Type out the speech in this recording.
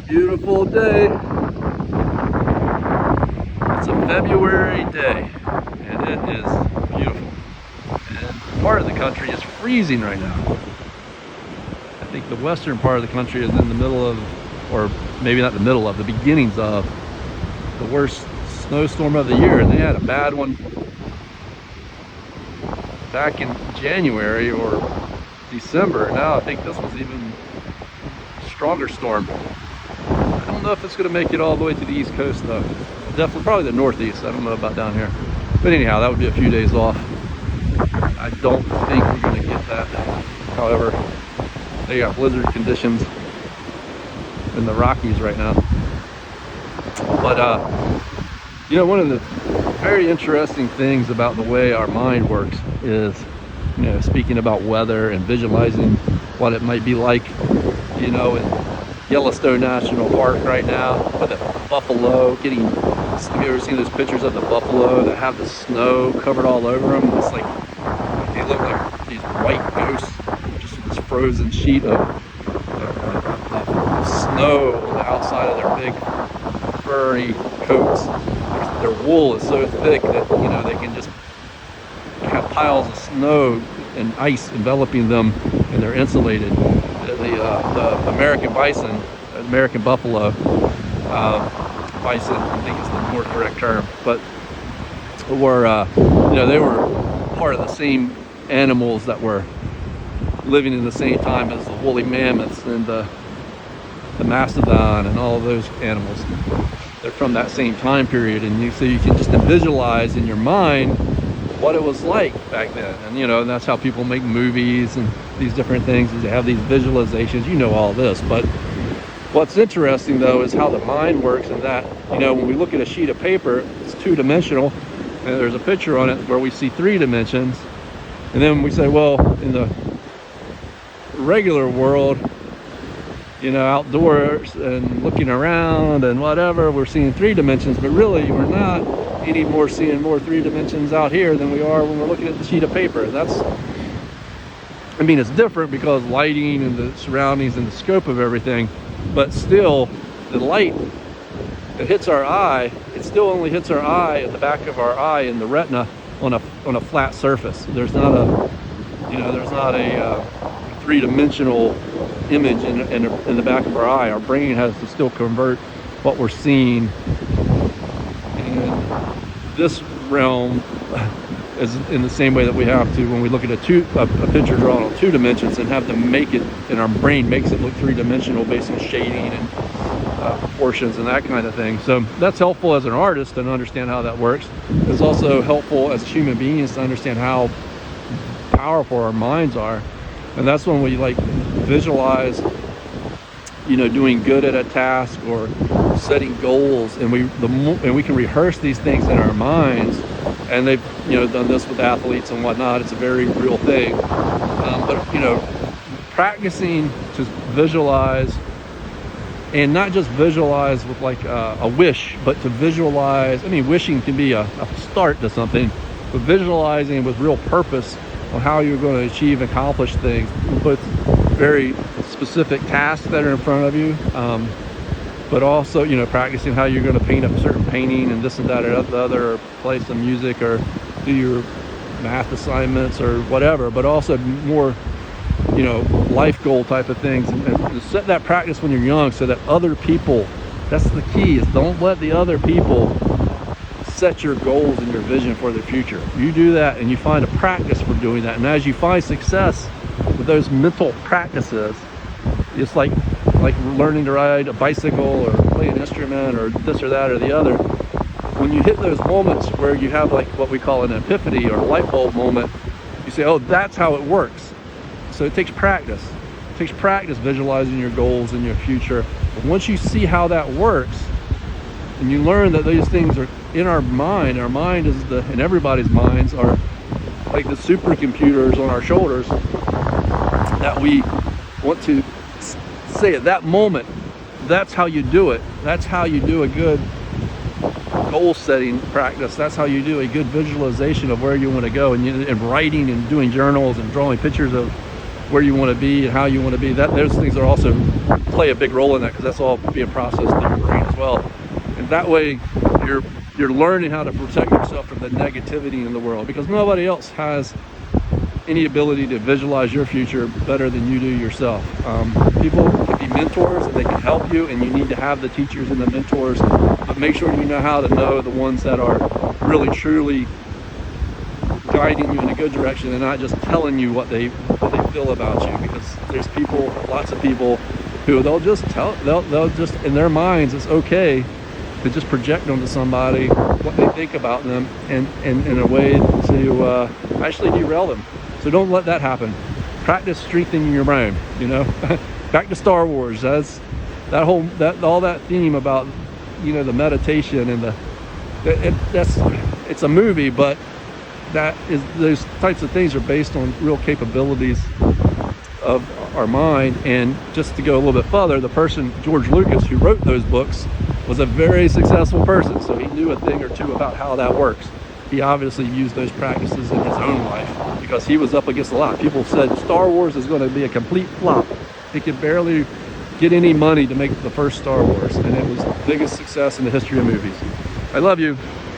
Beautiful day. It's a February day and it is beautiful. And part of the country is freezing right now. I think the western part of the country is in the middle of, or maybe not the middle of, the beginnings of the worst snowstorm of the year. And they had a bad one back in January or December. Now I think this was even a stronger storm. I don't know if it's going to make it all the way to the East Coast though. Definitely, probably the Northeast. I don't know about down here. But anyhow, that would be a few days off. I don't think we're going to get that. However, they got blizzard conditions in the Rockies right now. But, you know, one of the very interesting things about the way our mind works is, you know, speaking about weather and visualizing what it might be like, you know, in Yellowstone National Park right now with a buffalo getting, have you ever seen those pictures of the buffalo that have the snow covered all over them? It's like, they look like these white ghosts, just this frozen sheet of snow on the outside of their big furry coats. Their wool is so thick that, you know, they can just have piles of snow and ice enveloping them, and they're insulated. The American bison, American buffalo, bison, I think is the more correct term, but were, you know, they were part of the same animals that were living in the same time as the woolly mammoths and the mastodon and all of those animals. They're from that same time period, and so you can just visualize in your mind what it was like back then. And you know, and that's how people make movies and these different things, is they have these visualizations. You know all this, but what's interesting though is how the mind works, and that, you know, when we look at a sheet of paper, it's two-dimensional, and there's a picture on it where we see 3 dimensions, and then we say, well, in the regular world, you know, outdoors and looking around and whatever, we're seeing 3 dimensions, but really we're not any more seeing more 3 dimensions out here than we are when we're looking at the sheet of paper. That's, I mean, it's different because lighting and the surroundings and the scope of everything, but still the light that hits our eye, it still only hits our eye at the back of our eye in the retina on a flat surface. There's not a, you know, there's not a 3-dimensional image in the back of our eye. Our brain has to still convert what we're seeing in this realm as in the same way that we have to when we look at a picture drawn on 2 dimensions, and have to make it, and our brain makes it look 3-dimensional based on shading and proportions and that kind of thing. So that's helpful as an artist to understand how that works. It's also helpful as human beings to understand how powerful our minds are. And that's when we like visualize, you know, doing good at a task or setting goals, and we can rehearse these things in our minds. And they've, you know, done this with athletes and whatnot. It's a very real thing. But you know, practicing to visualize, and not just visualize with like a wish, but to visualize. I mean, wishing can be a start to something, but visualizing with real purpose on how you're going to achieve and accomplish things with very specific tasks that are in front of you, but also, you know, practicing how you're going to paint a certain painting and this and that or the other, or play some music or do your math assignments or whatever, but also more, you know, life goal type of things, and set that practice when you're young so that other people, that's the key, is don't let the other people set your goals and your vision for the future. You do that, and you find a practice for doing that, and as you find success with those mental practices, it's like learning to ride a bicycle or play an instrument or this or that or the other. When you hit those moments where you have like what we call an epiphany or a light bulb moment, you say, oh, that's how it works. So it takes practice. It takes practice visualizing your goals and your future. But once you see how that works, and you learn that these things are in our mind is and everybody's minds are like the supercomputers on our shoulders that we want to say at that moment. That's how you do it. That's how you do a good goal setting practice. That's how you do a good visualization of where you want to go, and writing and doing journals and drawing pictures of where you want to be and how you want to be. Those things are also play a big role in that, because that's all being processed through your brain as well. And that way you're learning how to protect yourself from the negativity in the world, because nobody else has any ability to visualize your future better than you do yourself. People can be mentors and they can help you, and you need to have the teachers and the mentors, but make sure you know how to know the ones that are really truly guiding you in a good direction and not just telling you what they feel about you. Because there's people, lots of people, who they'll just in their minds, it's okay to just project onto somebody what they think about them, and in a way to actually derail them. So don't let that happen. Practice strengthening your brain, you know. Back to Star Wars, all that theme about, you know, the meditation and it's a movie, but those types of things are based on real capabilities of our mind. And just to go a little bit further, the person, George Lucas, who wrote those books, was a very successful person, so he knew a thing or two about how that works. He obviously used those practices in his own life, because he was up against a lot. People said Star Wars is going to be a complete flop. He could barely get any money to make the first Star Wars, and it was the biggest success in the history of movies. I love you.